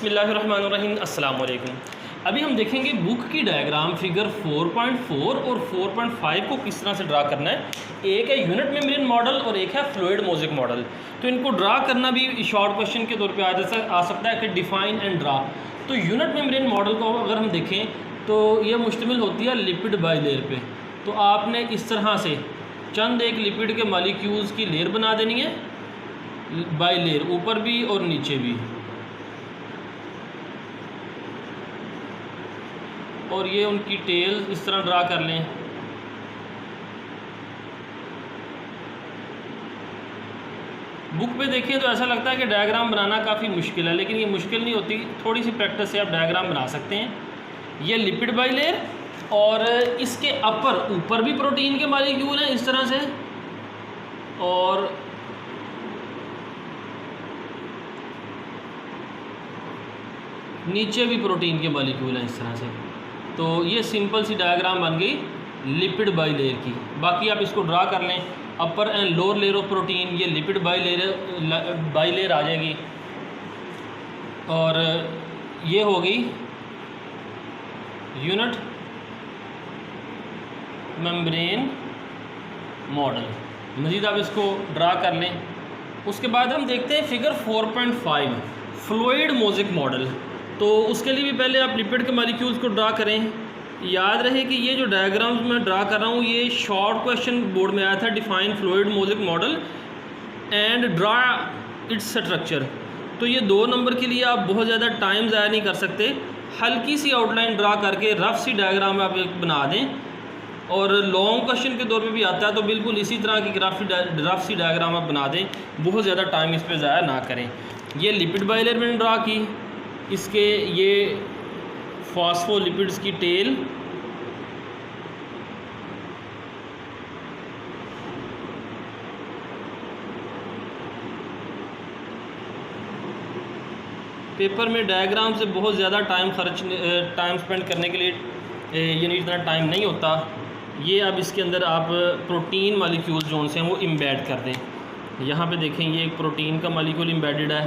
बिस्मिल्लाहिर्रहमानिर्रहीम अस्सलाम वालेकुम। अभी हम देखेंगे बुक की डायग्राम फिगर 4.4 और 4.5 को किस तरह से ड्रा करना है। एक है यूनिट मेम्ब्रेन मॉडल और एक है फ्लूइड मोज़ेक मॉडल। तो इनको ड्रा करना भी शॉर्ट क्वेश्चन के तौर पे आ सकता है कि डिफ़ाइन एंड ड्रा। तो यूनिट मेम्ब्रेन मॉडल को अगर हम देखें तो ये मुश्तमिल होती है लिपिड बाई लेयर पे। तो आपने इस तरह से चंद एक लिपिड के मॉलिक्यूल्स की लेयर बना देनी है, बाई लेयर, ऊपर भी और नीचे भी। और ये उनकी टेल इस तरह ड्रा कर लें। बुक पे देखें तो ऐसा लगता है कि डायग्राम बनाना काफ़ी मुश्किल है, लेकिन ये मुश्किल नहीं होती। थोड़ी सी प्रैक्टिस से आप डायग्राम बना सकते हैं। ये लिपिड बाई लेयर और इसके ऊपर भी प्रोटीन के मॉलिक्यूल हैं इस तरह से, और नीचे भी प्रोटीन के मॉलिक्यूल हैं इस तरह से। तो ये सिंपल सी डायग्राम बन गई लिपिड बाई लेयर की। बाकी आप इसको ड्रा कर लें। Upper and lower layer of protein, ये लिपिड बाई लेयर आ जाएगी। और ये हो गई यूनिट मेम्ब्रेन मॉडल। मज़ीद आप इसको ड्रा कर लें। उसके बाद हम देखते हैं फिगर 4.5 फ्लूइड मोज़ेक मॉडल। तो उसके लिए भी पहले आप लिपिड के मॉलिक्यूल्स को ड्रा करें। याद रहे कि ये जो डायग्राम्स मैं ड्रा कर रहा हूँ ये शॉर्ट क्वेश्चन बोर्ड में आया था, define fluid mosaic model and draw its structure. तो ये 2 नंबर के लिए आप बहुत ज़्यादा टाइम ज़ाया नहीं कर सकते। हल्की सी आउटलाइन ड्रा करके रफ सी डायग्राम आप एक बना दें। और लॉन्ग क्वेश्चन के तौर पे भी आता है, तो बिल्कुल इसी तरह की रफ सी डायग्राम आप बना दें। बहुत ज़्यादा टाइम इस पर ज़ाया ना करें। ये लिपिड बाई लेयर मैंने ड्रा की। इसके ये फॉस्फोलिपिड्स की टेल, पेपर में डायग्राम से बहुत ज़्यादा टाइम स्पेंड करने के लिए यानी इतना टाइम नहीं होता। ये अब इसके अंदर आप प्रोटीन मॉलिक्यूल जोन से हैं वो एम्बेड कर दें। यहाँ पे देखें ये एक प्रोटीन का मॉलिक्यूल एम्बेडेड है।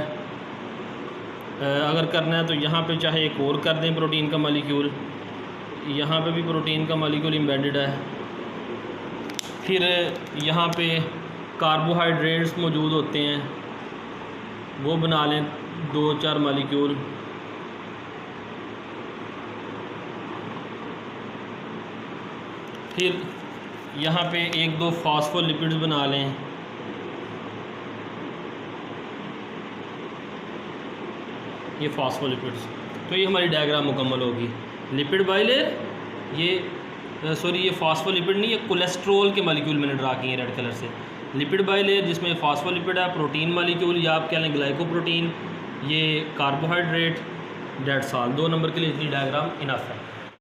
अगर करना है तो यहाँ पे चाहे एक और कर दें प्रोटीन का मॉलिक्यूल। यहाँ पे भी प्रोटीन का मॉलिक्यूल एम्बेडेड है। फिर यहाँ पे कार्बोहाइड्रेट्स मौजूद होते हैं, वो बना लें 2-4 मॉलिक्यूल। फिर यहाँ पे 1-2 फॉस्फोलिपिड्स बना लें। ये फॉस्फोलिपिड्स। तो ये हमारी डायग्राम मुकम्मल होगी। लिपिड बाई लेयर, ये फॉस्फोलिपिड नहीं, ये कोलेस्ट्रॉल के मॉलिक्यूल मैंने ड्रा किए हैं रेड कलर से। लिपिड बाई लेयर जिसमें फॉस्फोलिपिड है, प्रोटीन मॉलिक्यूल या आप कह लें ग्लाइकोप्रोटीन, ये कार्बोहाइड्रेट, डेट्स ऑल। 2 नंबर के लिए इतनी डायग्राम इनफ है।